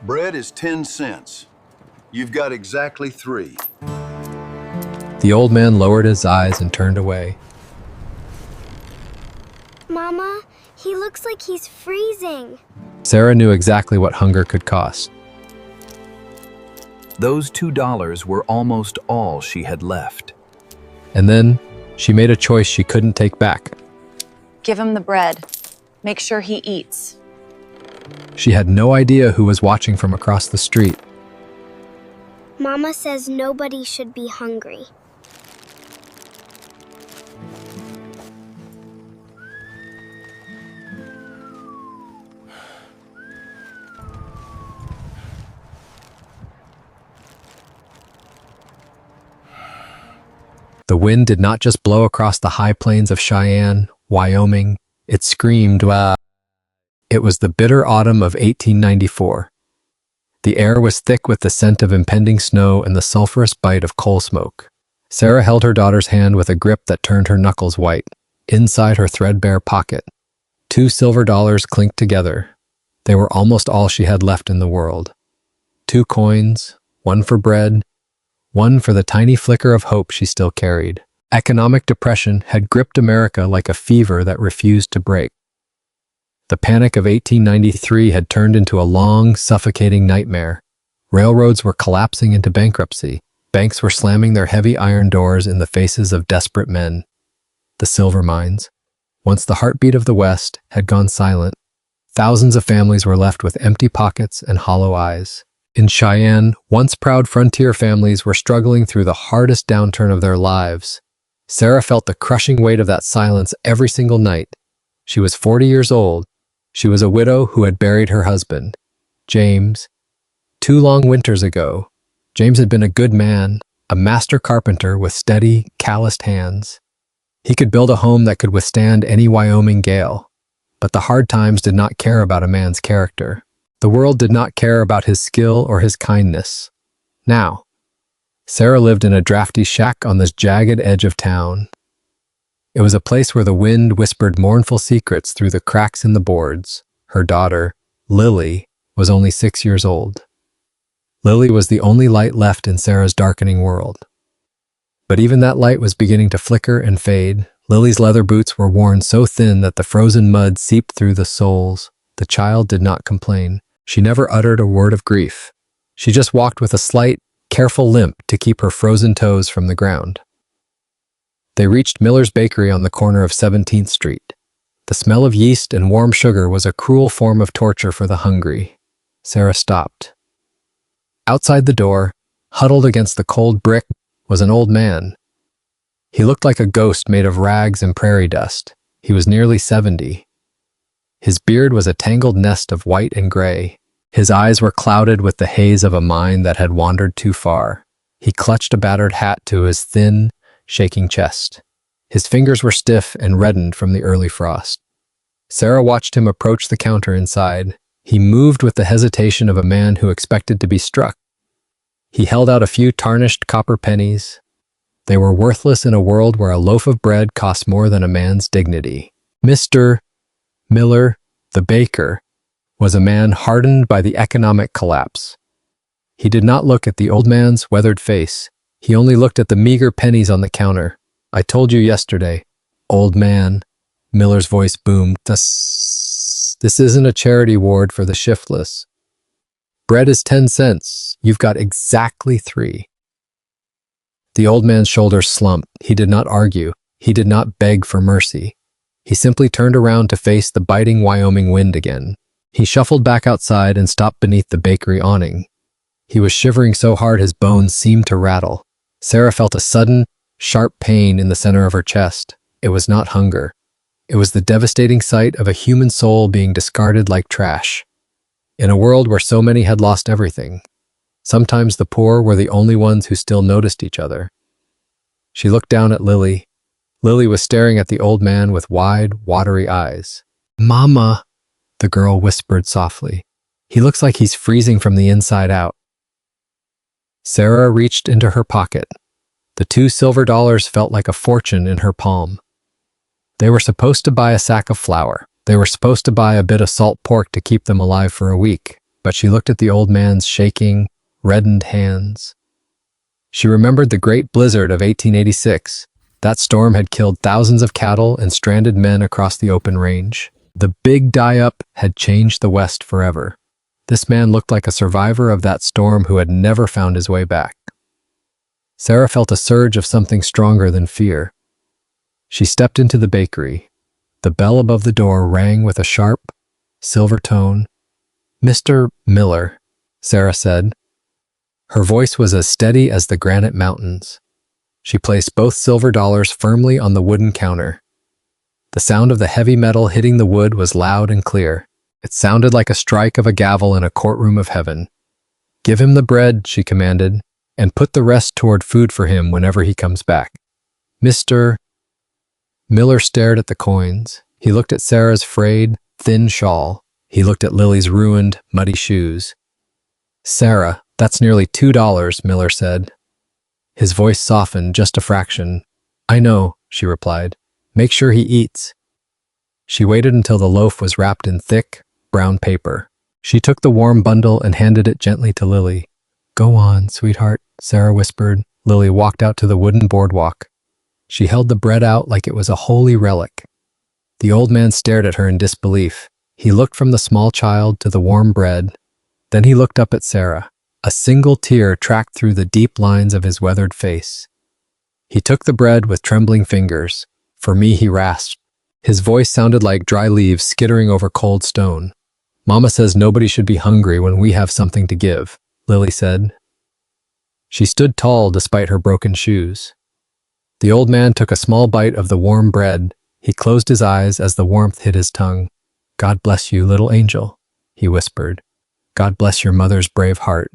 Bread is 10 cents. You've got exactly 3. The old man lowered his eyes and turned away. Mama, he looks like he's freezing. Sarah knew exactly what hunger could cost. Those $2 were almost all she had left. And then she made a choice she couldn't take back. Give him the bread. Make sure he eats. She had no idea who was watching from across the street. Mama says nobody should be hungry. The wind did not just blow across the high plains of Cheyenne, Wyoming. It screamed, "Wah!" It was the bitter autumn of 1894. The air was thick with the scent of impending snow and the sulphurous bite of coal smoke. Sarah held her daughter's hand with a grip that turned her knuckles white. Inside her threadbare pocket, 2 silver dollars clinked together. They were almost all she had left in the world. 2 coins, 1 for bread, 1 for the tiny flicker of hope she still carried. Economic depression had gripped America like a fever that refused to break. The panic of 1893 had turned into a long, suffocating nightmare. Railroads were collapsing into bankruptcy. Banks were slamming their heavy iron doors in the faces of desperate men. The silver mines, once the heartbeat of the West, had gone silent. Thousands of families were left with empty pockets and hollow eyes. In Cheyenne, once proud frontier families were struggling through the hardest downturn of their lives. Sarah felt the crushing weight of that silence every single night. She was 40 years old. She was a widow who had buried her husband, James. 2 long winters ago, James had been a good man, a master carpenter with steady, calloused hands. He could build a home that could withstand any Wyoming gale. But the hard times did not care about a man's character. The world did not care about his skill or his kindness. Now, Sarah lived in a drafty shack on this jagged edge of town. It was a place where the wind whispered mournful secrets through the cracks in the boards. Her daughter, Lily, was only 6 years old. Lily was the only light left in Sarah's darkening world. But even that light was beginning to flicker and fade. Lily's leather boots were worn so thin that the frozen mud seeped through the soles. The child did not complain. She never uttered a word of grief. She just walked with a slight, careful limp to keep her frozen toes from the ground. They reached Miller's Bakery on the corner of 17th Street. The smell of yeast and warm sugar was a cruel form of torture for the hungry. Sarah stopped. Outside the door, huddled against the cold brick, was an old man. He looked like a ghost made of rags and prairie dust. He was nearly 70. His beard was a tangled nest of white and gray. His eyes were clouded with the haze of a mind that had wandered too far. He clutched a battered hat to his thin, shaking chest. His fingers were stiff and reddened from the early frost. Sarah watched him approach the counter inside. He moved with the hesitation of a man who expected to be struck. He held out a few tarnished copper pennies. They were worthless in a world where a loaf of bread cost more than a man's dignity. Mr. Miller, the baker, was a man hardened by the economic collapse. He did not look at the old man's weathered face. He only looked at the meager pennies on the counter. "I told you yesterday, old man," Miller's voice boomed. This isn't a charity ward for the shiftless. Bread is 10 cents. You've got exactly 3. The old man's shoulders slumped. He did not argue. He did not beg for mercy. He simply turned around to face the biting Wyoming wind again. He shuffled back outside and stopped beneath the bakery awning. He was shivering so hard his bones seemed to rattle. Sarah felt a sudden, sharp pain in the center of her chest. It was not hunger. It was the devastating sight of a human soul being discarded like trash. In a world where so many had lost everything, sometimes the poor were the only ones who still noticed each other. She looked down at Lily. Lily was staring at the old man with wide, watery eyes. "Mama," the girl whispered softly. "He looks like he's freezing from the inside out." Sarah reached into her pocket. The 2 silver dollars felt like a fortune in her palm. They were supposed to buy a sack of flour. They were supposed to buy a bit of salt pork to keep them alive for a week. but she looked at the old man's shaking, reddened hands. She remembered the great blizzard of 1886. That storm had killed thousands of cattle and stranded men across the open range. The big die-up had changed the West forever. This man looked like a survivor of that storm who had never found his way back. Sarah felt a surge of something stronger than fear. She stepped into the bakery. The bell above the door rang with a sharp, silver tone. "Mr. Miller," Sarah said. Her voice was as steady as the granite mountains. She placed both silver dollars firmly on the wooden counter. The sound of the heavy metal hitting the wood was loud and clear. It sounded like a strike of a gavel in a courtroom of heaven. "Give him the bread," she commanded, "and put the rest toward food for him whenever he comes back." Mr. Miller stared at the coins. He looked at Sarah's frayed, thin shawl. He looked at Lily's ruined, muddy shoes. "Sarah, that's nearly $2, Miller said. His voice softened just a fraction. "I know," she replied. "Make sure he eats." She waited until the loaf was wrapped in thick, brown paper. She took the warm bundle and handed it gently to Lily. "Go on, sweetheart," Sarah whispered. Lily walked out to the wooden boardwalk. She held the bread out like it was a holy relic. The old man stared at her in disbelief. He looked from the small child to the warm bread. Then he looked up at Sarah. A single tear tracked through the deep lines of his weathered face. He took the bread with trembling fingers. "For me," he rasped. His voice sounded like dry leaves skittering over cold stone. "Mama says nobody should be hungry when we have something to give," Lily said. She stood tall despite her broken shoes. The old man took a small bite of the warm bread. He closed his eyes as the warmth hit his tongue. "God bless you, little angel," he whispered. "God bless your mother's brave heart."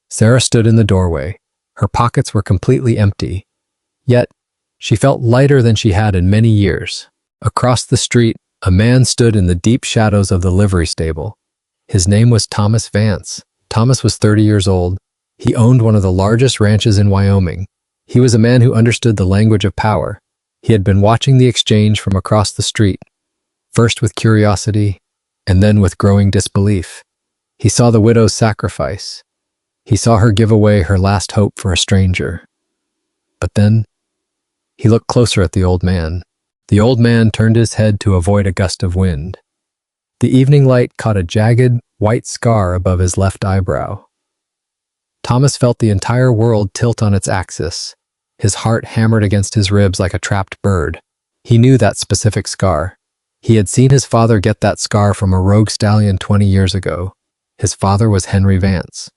Sarah stood in the doorway. Her pockets were completely empty. Yet, she felt lighter than she had in many years. Across the street, a man stood in the deep shadows of the livery stable. His name was Thomas Vance. Thomas was 30 years old. He owned one of the largest ranches in Wyoming. He was a man who understood the language of power. He had been watching the exchange from across the street, first with curiosity, and then with growing disbelief. He saw the widow's sacrifice. He saw her give away her last hope for a stranger. But then, he looked closer at the old man. The old man turned his head to avoid a gust of wind. The evening light caught a jagged, white scar above his left eyebrow. Thomas felt the entire world tilt on its axis. His heart hammered against his ribs like a trapped bird. He knew that specific scar. He had seen his father get that scar from a rogue stallion 20 years ago. His father was Henry Vance,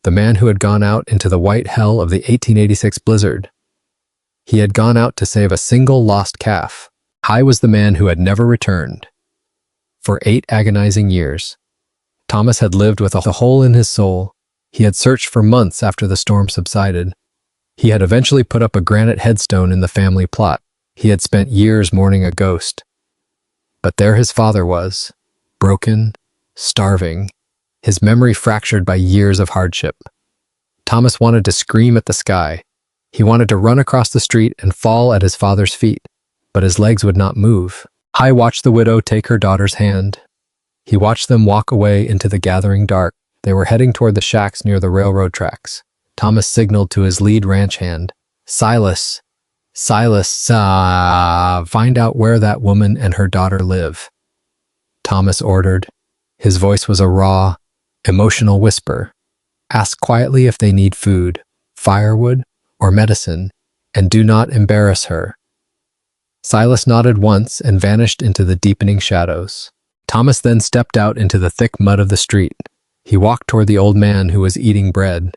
the man who had gone out into the white hell of the 1886 blizzard. He had gone out to save a single lost calf. I was the man who had never returned. For 8 agonizing years, Thomas had lived with a hole in his soul. He had searched for months after the storm subsided. He had eventually put up a granite headstone in the family plot. He had spent years mourning a ghost. But there his father was, broken, starving, his memory fractured by years of hardship. Thomas wanted to scream at the sky. He wanted to run across the street and fall at his father's feet, but his legs would not move. I watched the widow take her daughter's hand. He watched them walk away into the gathering dark. They were heading toward the shacks near the railroad tracks. Thomas signaled to his lead ranch hand. Silas, find out where that woman and her daughter live," Thomas ordered. His voice was a raw, emotional whisper. "Ask quietly if they need food, firewood, or medicine, and do not embarrass her." Silas nodded once and vanished into the deepening shadows. Thomas then stepped out into the thick mud of the street. He walked toward the old man who was eating bread.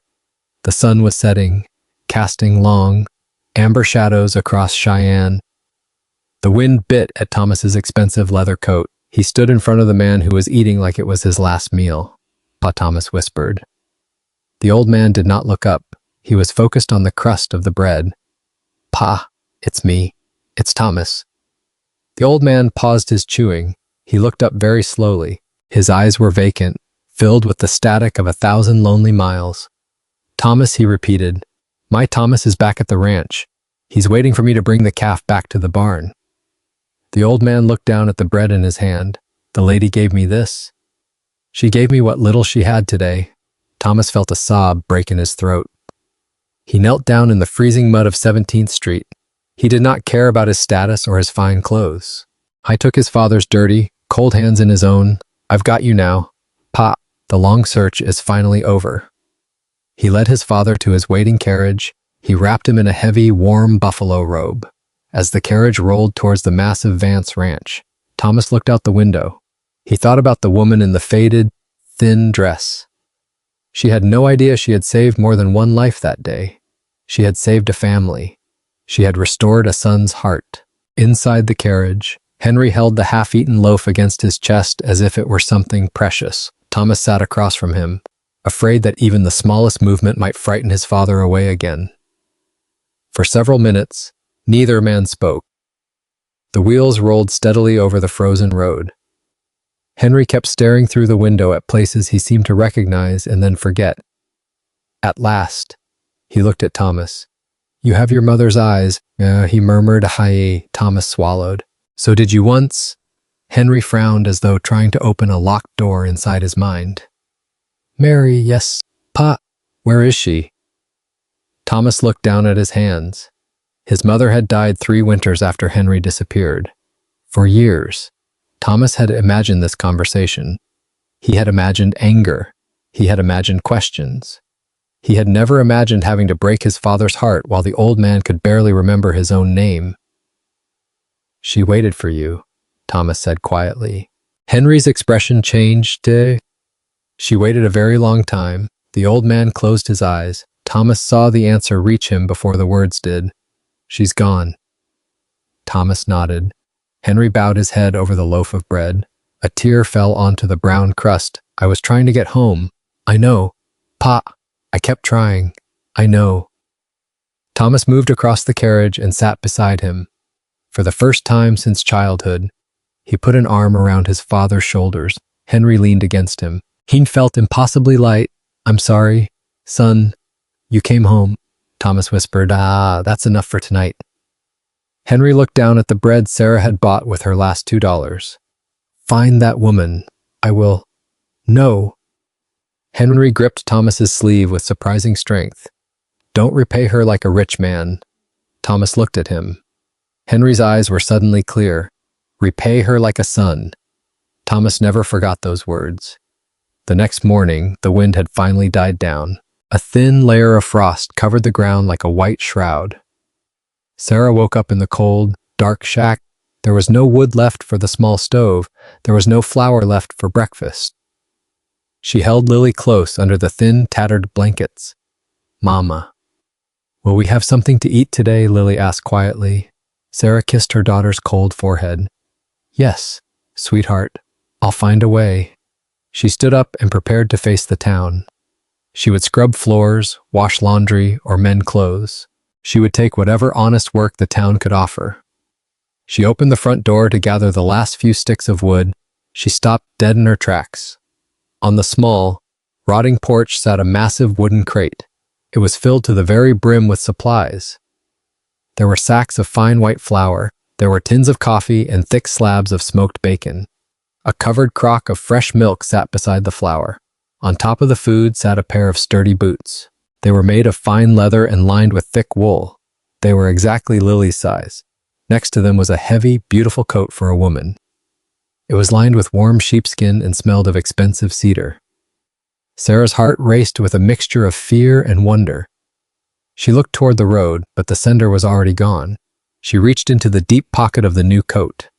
The sun was setting, casting long, amber shadows across Cheyenne. The wind bit at Thomas's expensive leather coat. He stood in front of the man who was eating like it was his last meal. "Pa," Thomas whispered. The old man did not look up. He was focused on the crust of the bread. "Pa, it's me. It's Thomas." The old man paused his chewing. He looked up very slowly. His eyes were vacant, filled with the static of 1,000 lonely miles. "Thomas," he repeated. "My Thomas is back at the ranch. He's waiting for me to bring the calf back to the barn." The old man looked down at the bread in his hand. "The lady gave me this." She gave me what little she had today. Thomas felt a sob break in his throat. He knelt down in the freezing mud of 17th Street. He did not care about his status or his fine clothes. I took his father's dirty, cold hands in his own. I've got you now. Pa, the long search is finally over. He led his father to his waiting carriage. He wrapped him in a heavy, warm buffalo robe. As the carriage rolled towards the massive Vance ranch, Thomas looked out the window. He thought about the woman in the faded, thin dress. She had no idea she had saved more than one life that day. She had saved a family. She had restored a son's heart. Inside the carriage, Henry held the half-eaten loaf against his chest as if it were something precious. Thomas sat across from him, afraid that even the smallest movement might frighten his father away again. For several minutes, neither man spoke. The wheels rolled steadily over the frozen road. Henry kept staring through the window at places he seemed to recognize and then forget. At last, he looked at Thomas. "You have your mother's eyes," he murmured. "Hi." Thomas swallowed. "So did you once?" Henry frowned as though trying to open a locked door inside his mind. "Mary, yes. Pa, where is she?" Thomas looked down at his hands. His mother had died 3 winters after Henry disappeared. For years, Thomas had imagined this conversation. He had imagined anger. He had imagined questions. He had never imagined having to break his father's heart while the old man could barely remember his own name. "She waited for you," Thomas said quietly. Henry's expression changed. "She waited a very long time." The old man closed his eyes. Thomas saw the answer reach him before the words did. "She's gone." Thomas nodded. Henry bowed his head over the loaf of bread. A tear fell onto the brown crust. "I was trying to get home. I know. Pa, I kept trying. I know." Thomas moved across the carriage and sat beside him. For the first time since childhood, he put an arm around his father's shoulders. Henry leaned against him. He felt impossibly light. "I'm sorry, son. You came home," Thomas whispered. That's enough for tonight." Henry looked down at the bread Sarah had bought with her last $2. "Find that woman. I will." "No." Henry gripped Thomas's sleeve with surprising strength. "Don't repay her like a rich man." Thomas looked at him. Henry's eyes were suddenly clear. "Repay her like a son." Thomas never forgot those words. The next morning, the wind had finally died down. A thin layer of frost covered the ground like a white shroud. Sarah woke up in the cold, dark shack. There was no wood left for the small stove. There was no flour left for breakfast. She held Lily close under the thin, tattered blankets. "Mama." "Will we have something to eat today?" Lily asked quietly. Sarah kissed her daughter's cold forehead. "Yes, sweetheart. I'll find a way." She stood up and prepared to face the town. She would scrub floors, wash laundry, or mend clothes. She would take whatever honest work the town could offer. She opened the front door to gather the last few sticks of wood. She stopped dead in her tracks. On the small, rotting porch sat a massive wooden crate. It was filled to the very brim with supplies. There were sacks of fine white flour. There were tins of coffee and thick slabs of smoked bacon. A covered crock of fresh milk sat beside the flour. On top of the food sat a pair of sturdy boots. They were made of fine leather and lined with thick wool. They were exactly Lily's size. Next to them was a heavy, beautiful coat for a woman. It was lined with warm sheepskin and smelled of expensive cedar. Sarah's heart raced with a mixture of fear and wonder. She looked toward the road, but the sender was already gone. She reached into the deep pocket of the new coat.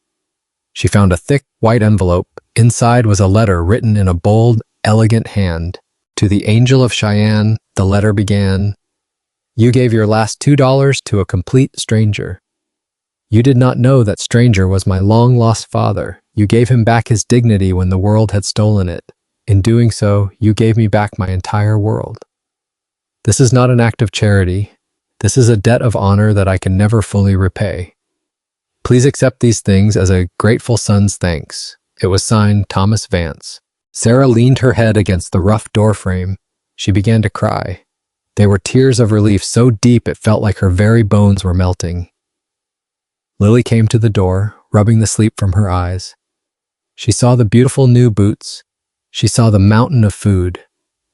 She found a thick, white envelope. Inside was a letter written in a bold, elegant hand. To the Angel of Cheyenne, the letter began, "You gave your last $2 to a complete stranger. You did not know that stranger was my long-lost father. You gave him back his dignity when the world had stolen it. In doing so, you gave me back my entire world. This is not an act of charity. This is a debt of honor that I can never fully repay. Please accept these things as a grateful son's thanks." It was signed Thomas Vance. Sarah leaned her head against the rough doorframe. She began to cry. They were tears of relief so deep it felt like her very bones were melting. Lily came to the door, rubbing the sleep from her eyes. She saw the beautiful new boots. She saw the mountain of food.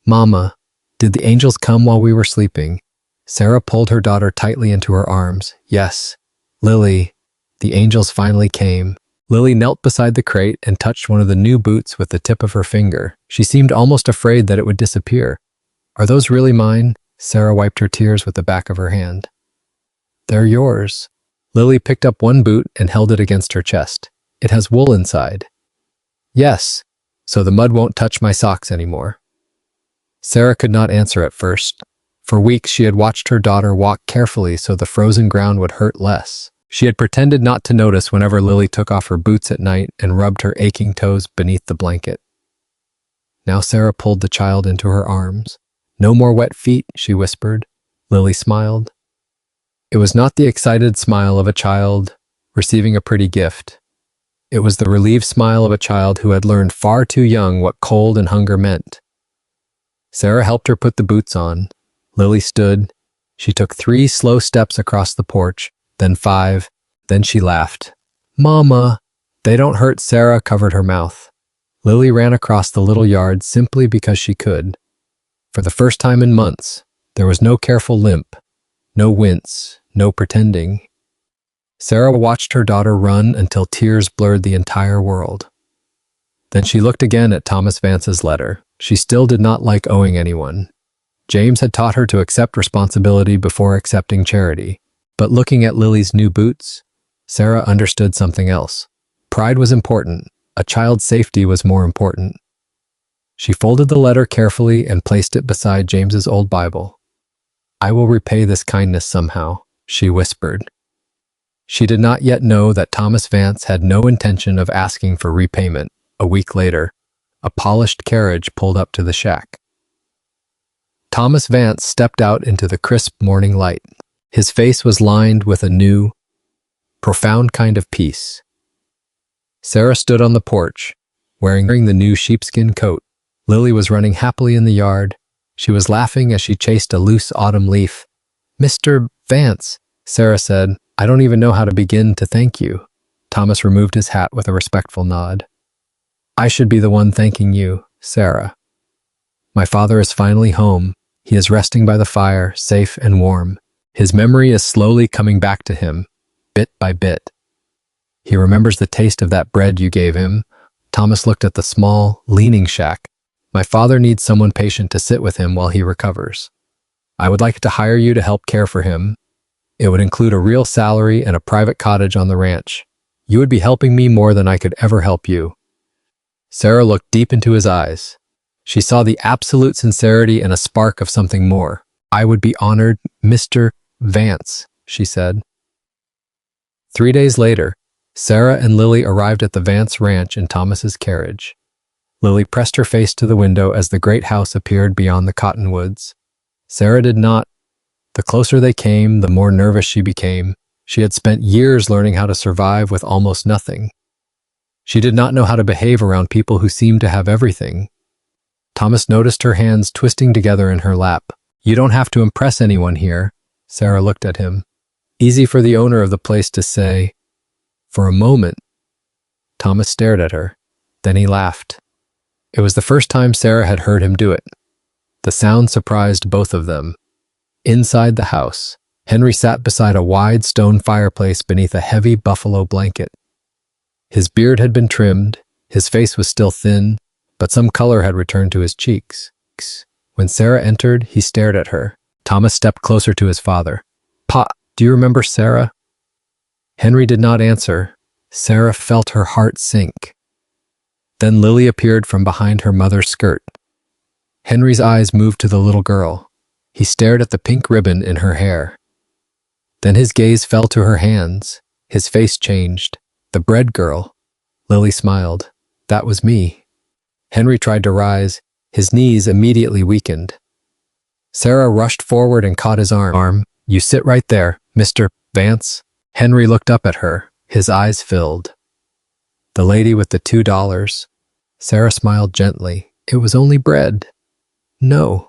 Mama, did the angels come while we were sleeping? Sarah pulled her daughter tightly into her arms. Yes. Lily, the angels finally came. Lily knelt beside the crate and touched one of the new boots with the tip of her finger. She seemed almost afraid that it would disappear. Are those really mine? Sarah wiped her tears with the back of her hand. They're yours. Lily picked up one boot and held it against her chest. It has wool inside. Yes, so the mud won't touch my socks anymore. Sarah could not answer at first. For weeks she had watched her daughter walk carefully so the frozen ground would hurt less. She had pretended not to notice whenever Lily took off her boots at night and rubbed her aching toes beneath the blanket. Now Sarah pulled the child into her arms. No more wet feet, she whispered. Lily smiled. It was not the excited smile of a child receiving a pretty gift. It was the relieved smile of a child who had learned far too young what cold and hunger meant. Sarah helped her put the boots on. Lily stood. She took 3 slow steps across the porch, then 5, then she laughed. Mama, they don't hurt. Sarah covered her mouth. Lily ran across the little yard simply because she could. For the first time in months, there was no careful limp, no wince, no pretending. Sarah watched her daughter run until tears blurred the entire world. Then she looked again at Thomas Vance's letter. She still did not like owing anyone. James had taught her to accept responsibility before accepting charity. But looking at Lily's new boots, Sarah understood something else. Pride was important. A child's safety was more important. She folded the letter carefully and placed it beside James's old Bible. I will repay this kindness somehow, she whispered. She did not yet know that Thomas Vance had no intention of asking for repayment. A week later, a polished carriage pulled up to the shack. Thomas Vance stepped out into the crisp morning light. His face was lined with a new, profound kind of peace. Sarah stood on the porch, wearing the new sheepskin coat. Lily was running happily in the yard. She was laughing as she chased a loose autumn leaf. Mr. Vance, Sarah said, I don't even know how to begin to thank you. Thomas removed his hat with a respectful nod. I should be the one thanking you, Sarah. My father is finally home. He is resting by the fire, safe and warm. His memory is slowly coming back to him, bit by bit. He remembers the taste of that bread you gave him. Thomas looked at the small, leaning shack. My father needs someone patient to sit with him while he recovers. I would like to hire you to help care for him. It would include a real salary and a private cottage on the ranch. You would be helping me more than I could ever help you. Sarah looked deep into his eyes. She saw the absolute sincerity and a spark of something more. I would be honored, Mr. Vance, she said. 3 days later, Sarah and Lily arrived at the Vance ranch in Thomas's carriage. Lily pressed her face to the window as the great house appeared beyond the cottonwoods. Sarah did not. The closer they came, the more nervous she became. She had spent years learning how to survive with almost nothing. She did not know how to behave around people who seemed to have everything. Thomas noticed her hands twisting together in her lap. You don't have to impress anyone here. Sarah looked at him. Easy for the owner of the place to say. For a moment, Thomas stared at her. Then he laughed. It was the first time Sarah had heard him do it. The sound surprised both of them. Inside the house, Henry sat beside a wide stone fireplace beneath a heavy buffalo blanket. His beard had been trimmed, his face was still thin, but some color had returned to his cheeks. When Sarah entered, he stared at her. Thomas stepped closer to his father. Pa, do you remember Sarah? Henry did not answer. Sarah felt her heart sink. Then Lily appeared from behind her mother's skirt. Henry's eyes moved to the little girl. He stared at the pink ribbon in her hair. Then his gaze fell to her hands. His face changed. The bread girl. Lily smiled. That was me. Henry tried to rise. His knees immediately weakened. Sarah rushed forward and caught his arm. You sit right there, Mr. Vance. Henry looked up at her. His eyes filled. The lady with the $2. Sarah smiled gently. It was only bread. No.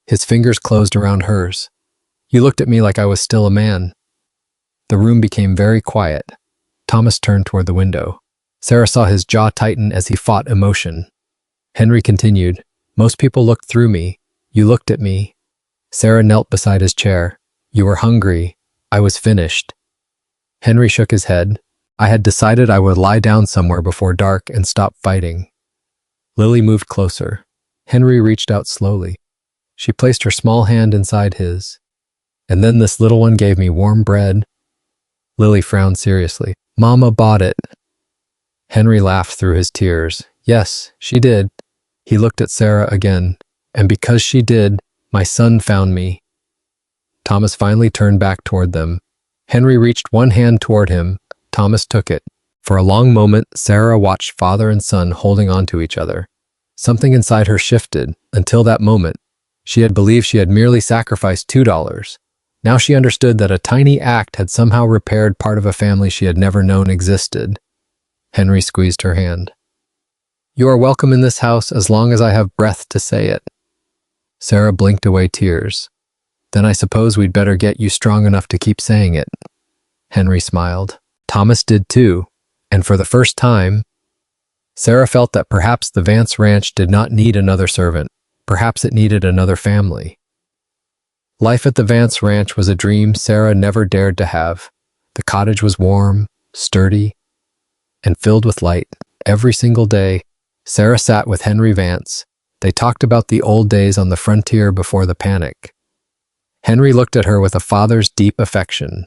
His fingers closed around hers. You looked at me like I was still a man. The room became very quiet. Thomas turned toward the window. Sarah saw his jaw tighten as he fought emotion. Henry continued, most people looked through me. You looked at me. Sarah knelt beside his chair. You were hungry. I was finished. Henry shook his head. I had decided I would lie down somewhere before dark and stop fighting. Lily moved closer. Henry reached out slowly. She placed her small hand inside his. And then this little one gave me warm bread. Lily frowned seriously. Mama bought it. Henry laughed through his tears. Yes, she did. He looked at Sarah again. And because she did, my son found me. Thomas finally turned back toward them. Henry reached one hand toward him. Thomas took it. For a long moment, Sarah watched father and son holding on to each other. Something inside her shifted. Until that moment, she had believed she had merely sacrificed $2. Now she understood that a tiny act had somehow repaired part of a family she had never known existed. Henry squeezed her hand. You are welcome in this house as long as I have breath to say it. Sarah blinked away tears. Then I suppose we'd better get you strong enough to keep saying it. Henry smiled. Thomas did too, and for the first time, Sarah felt that perhaps the Vance Ranch did not need another servant. Perhaps it needed another family. Life at the Vance Ranch was a dream Sarah never dared to have. The cottage was warm, sturdy, and filled with light. Every single day, Sarah sat with Henry Vance. They talked about the old days on the frontier before the panic. Henry looked at her with a father's deep affection.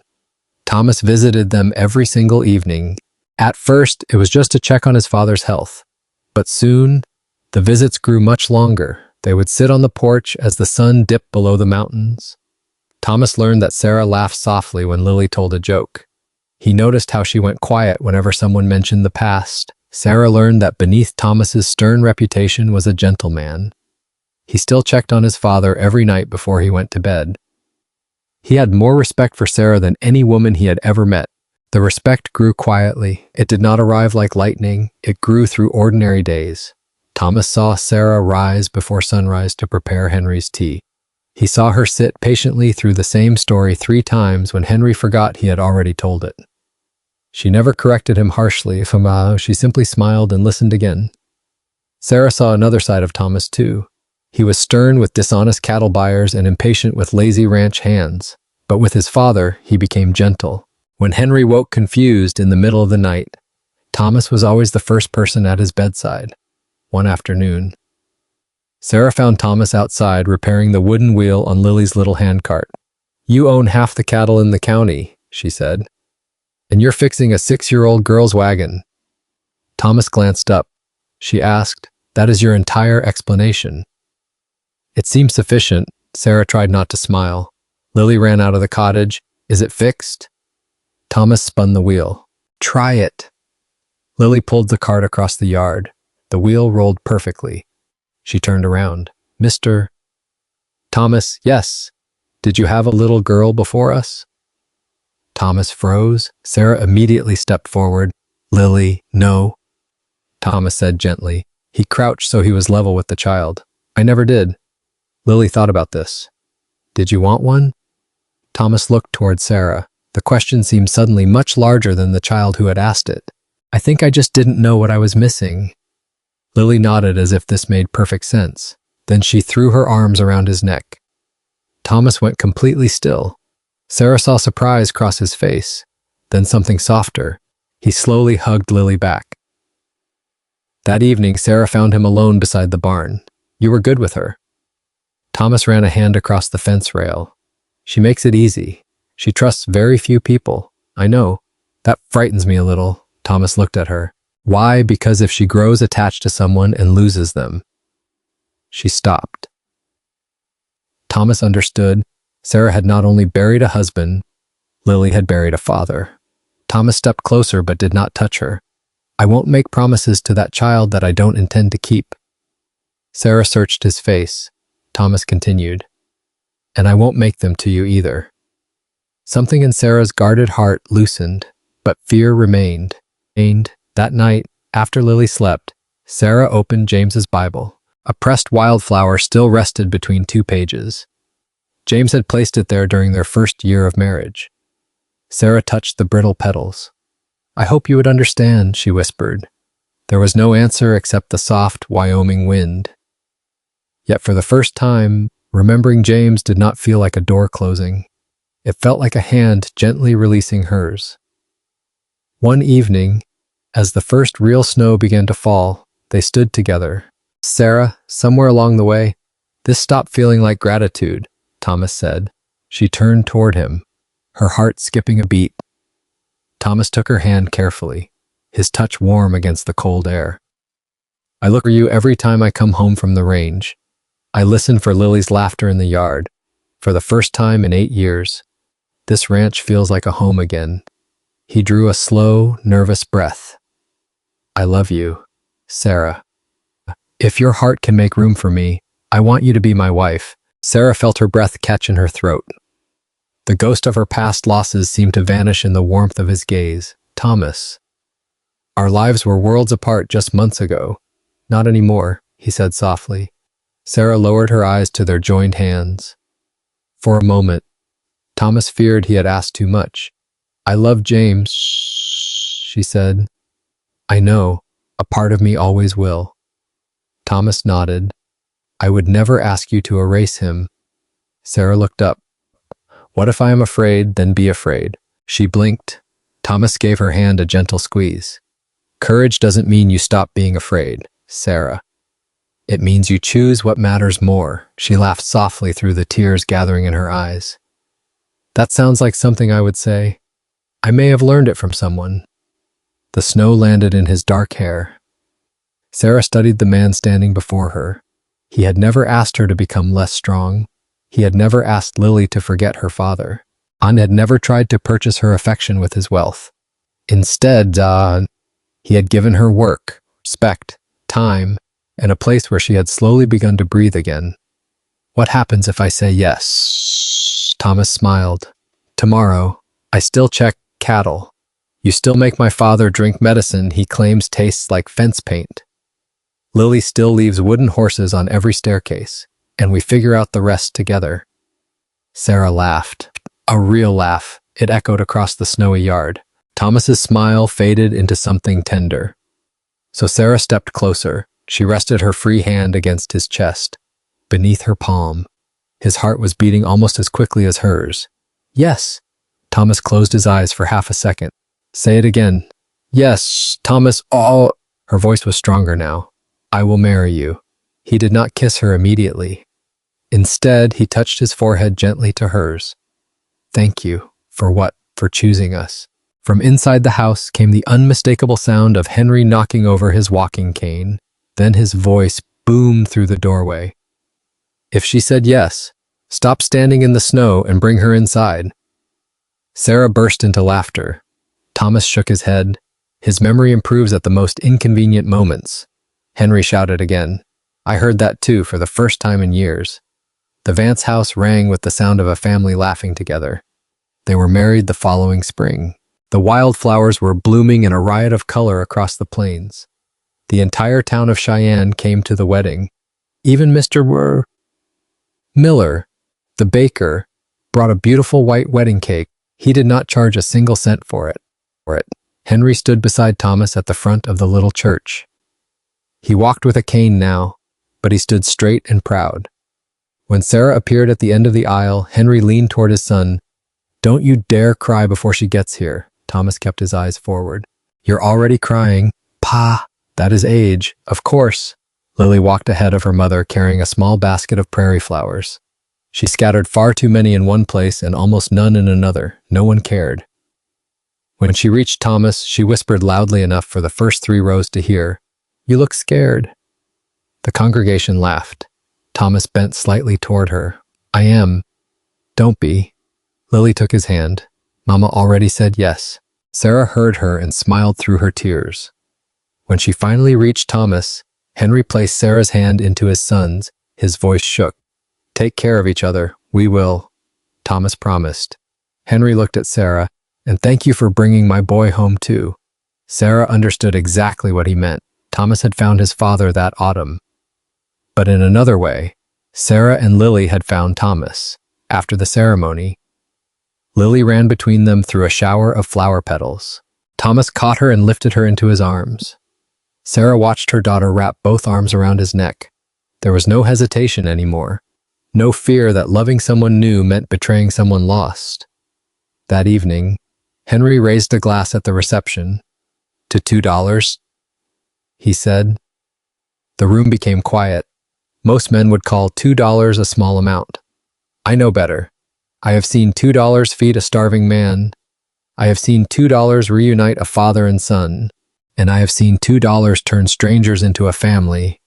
Thomas visited them every single evening. At first, it was just to check on his father's health. But soon, the visits grew much longer. They would sit on the porch as the sun dipped below the mountains. Thomas learned that Sarah laughed softly when Lily told a joke. He noticed how she went quiet whenever someone mentioned the past. Sarah learned that beneath Thomas's stern reputation was a gentleman. He still checked on his father every night before he went to bed. He had more respect for Sarah than any woman he had ever met. The respect grew quietly. It did not arrive like lightning. It grew through ordinary days. Thomas saw Sarah rise before sunrise to prepare Henry's tea. He saw her sit patiently through the same story 3 times when Henry forgot he had already told it. She never corrected him harshly. She simply smiled and listened again. Sarah saw another side of Thomas too. He was stern with dishonest cattle buyers and impatient with lazy ranch hands. But with his father, he became gentle. When Henry woke confused in the middle of the night, Thomas was always the first person at his bedside. One afternoon, Sarah found Thomas outside repairing the wooden wheel on Lily's little handcart. You own half the cattle in the county, she said, and you're fixing a 6-year-old girl's wagon. Thomas glanced up. She asked, that is your entire explanation. It seemed sufficient. Sarah tried not to smile. Lily ran out of the cottage. Is it fixed? Thomas spun the wheel. Try it. Lily pulled the cart across the yard. The wheel rolled perfectly. She turned around. Mr. Thomas, yes. Did you have a little girl before us? Thomas froze. Sarah immediately stepped forward. Lily, no. Thomas said gently. He crouched so he was level with the child. I never did. Lily thought about this. Did you want one? Thomas looked toward Sarah. The question seemed suddenly much larger than the child who had asked it. I think I just didn't know what I was missing. Lily nodded as if this made perfect sense. Then she threw her arms around his neck. Thomas went completely still. Sarah saw surprise cross his face, then something softer. He slowly hugged Lily back. That evening, Sarah found him alone beside the barn. You were good with her. Thomas ran a hand across the fence rail. She makes it easy. She trusts very few people. I know. That frightens me a little. Thomas looked at her. Why? Because if she grows attached to someone and loses them. She stopped. Thomas understood. Sarah had not only buried a husband, Lily had buried a father. Thomas stepped closer but did not touch her. I won't make promises to that child that I don't intend to keep. Sarah searched his face. Thomas continued. And I won't make them to you either. Something in Sarah's guarded heart loosened, but fear remained. That night, after Lily slept, Sarah opened James's Bible. A pressed wildflower still rested between 2 pages. James had placed it there during their first year of marriage. Sarah touched the brittle petals. I hope you would understand, she whispered. There was no answer except the soft Wyoming wind. Yet for the first time, remembering James did not feel like a door closing. It felt like a hand gently releasing hers. One evening, as the first real snow began to fall, they stood together. Sarah, somewhere along the way, "This stopped feeling like gratitude," Thomas said. She turned toward him, her heart skipping a beat. Thomas took her hand carefully, his touch warm against the cold air. "I look for you every time I come home from the range. I listen for Lily's laughter in the yard. For the first time in 8 years, this ranch feels like a home again." He drew a slow, nervous breath. "I love you, Sarah. If your heart can make room for me, I want you to be my wife." Sarah felt her breath catch in her throat. The ghost of her past losses seemed to vanish in the warmth of his gaze. "Thomas, our lives were worlds apart just months ago." "Not anymore," he said softly. Sarah lowered her eyes to their joined hands. For a moment, Thomas feared he had asked too much. "I love James," she said. "I know, a part of me always will." Thomas nodded. "I would never ask you to erase him." Sarah looked up. "What if I am afraid, then be afraid." She blinked. Thomas gave her hand a gentle squeeze. "Courage doesn't mean you stop being afraid, Sarah. It means you choose what matters more." She laughed softly through the tears gathering in her eyes. "That sounds like something I would say. I may have learned it from someone." The snow landed in his dark hair. Sarah studied the man standing before her. He had never asked her to become less strong. He had never asked Lily to forget her father. An had never tried to purchase her affection with his wealth. Instead, he had given her work, respect, time, and a place where she had slowly begun to breathe again. "What happens if I say yes?" Thomas smiled. "Tomorrow, I still check cattle. You still make my father drink medicine he claims tastes like fence paint. Lily still leaves wooden horses on every staircase, and we figure out the rest together." Sarah laughed. A real laugh. It echoed across the snowy yard. Thomas's smile faded into something tender. So Sarah stepped closer. She rested her free hand against his chest, beneath her palm. His heart was beating almost as quickly as hers. "Yes." Thomas closed his eyes for half a second. "Say it again." "Yes, Thomas, oh." Her voice was stronger now. "I will marry you." He did not kiss her immediately. Instead, he touched his forehead gently to hers. "Thank you. For what? For choosing us." From inside the house came the unmistakable sound of Henry knocking over his walking cane. Then his voice boomed through the doorway. "If she said yes, stop standing in the snow and bring her inside." Sarah burst into laughter. Thomas shook his head. His memory improves at the most inconvenient moments. Henry shouted again. I heard that too for the first time in years. The Vance house rang with the sound of a family laughing together. They were married the following spring. The wildflowers were blooming in a riot of color across the plains. The entire town of Cheyenne came to the wedding. Even Mr. Miller, the baker, brought a beautiful white wedding cake. He did not charge a single cent for it. Henry stood beside Thomas at the front of the little church. He walked with a cane now, but he stood straight and proud. When Sarah appeared at the end of the aisle, Henry leaned toward his son. "Don't you dare cry before she gets here." Thomas kept his eyes forward. "You're already crying." "Pa, that is age." "Of course." Lily walked ahead of her mother carrying a small basket of prairie flowers. She scattered far too many in one place and almost none in another. No one cared. When she reached Thomas, she whispered loudly enough for the first 3 rows to hear, "You look scared." The congregation laughed. Thomas bent slightly toward her. "I am." "Don't be." Lily took his hand. "Mama already said yes." Sarah heard her and smiled through her tears. When she finally reached Thomas, Henry placed Sarah's hand into his son's. His voice shook. "Take care of each other. We will," Thomas promised. Henry looked at Sarah, "And thank you for bringing my boy home too." Sarah understood exactly what he meant. Thomas had found his father that autumn. But in another way, Sarah and Lily had found Thomas. After the ceremony, Lily ran between them through a shower of flower petals. Thomas caught her and lifted her into his arms. Sarah watched her daughter wrap both arms around his neck. There was no hesitation anymore. No fear that loving someone new meant betraying someone lost. That evening, Henry raised a glass at the reception. To $2, he said. The room became quiet. Most men would call $2 a small amount. I know better. I have seen $2 feed a starving man. I have seen $2 reunite a father and son. And I have seen $2 turn strangers into a family.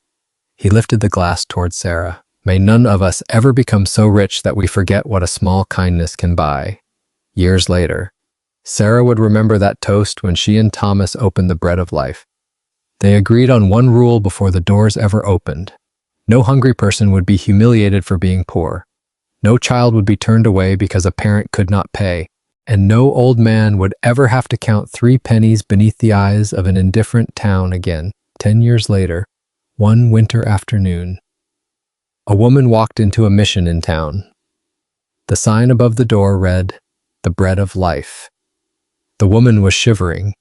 He lifted the glass toward Sarah. May none of us ever become so rich that we forget what a small kindness can buy. Years later, Sarah would remember that toast when she and Thomas opened the bread of life. They agreed on one rule before the doors ever opened. No hungry person would be humiliated for being poor. No child would be turned away because a parent could not pay. And no old man would ever have to count 3 pennies beneath the eyes of an indifferent town again. 10 years later, one winter afternoon, a woman walked into a mission in town. The sign above the door read, "The Bread of Life." The woman was shivering,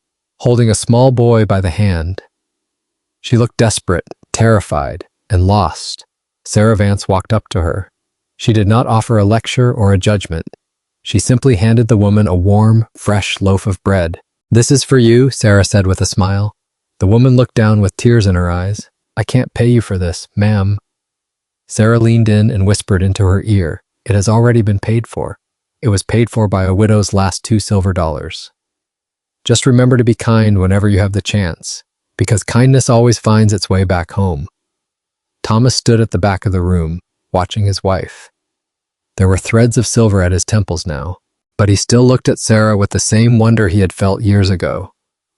holding a small boy by the hand. She looked desperate, terrified, and lost. Sarah Vance walked up to her. She did not offer a lecture or a judgment. She simply handed the woman a warm, fresh loaf of bread. "This is for you," Sarah said with a smile. The woman looked down with tears in her eyes. "I can't pay you for this, ma'am." Sarah leaned in and whispered into her ear, "It has already been paid for. It was paid for by a widow's last 2 silver dollars. Just remember to be kind whenever you have the chance, because kindness always finds its way back home." Thomas stood at the back of the room, watching his wife. There were threads of silver at his temples now, but he still looked at Sarah with the same wonder he had felt years ago.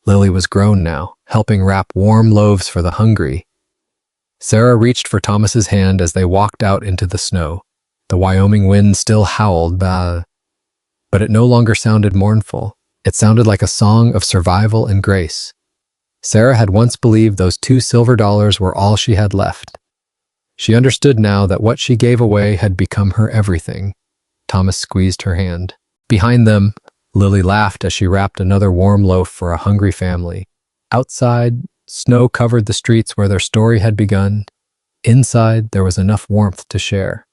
Lily was grown now, helping wrap warm loaves for the hungry. Sarah reached for Thomas's hand as they walked out into the snow. The Wyoming wind still howled, but it no longer sounded mournful. It sounded like a song of survival and grace. Sarah had once believed those 2 silver dollars were all she had left. She understood now that what she gave away had become her everything. Thomas squeezed her hand. Behind them, Lily laughed as she wrapped another warm loaf for a hungry family. Outside, snow covered the streets where their story had begun. Inside, there was enough warmth to share.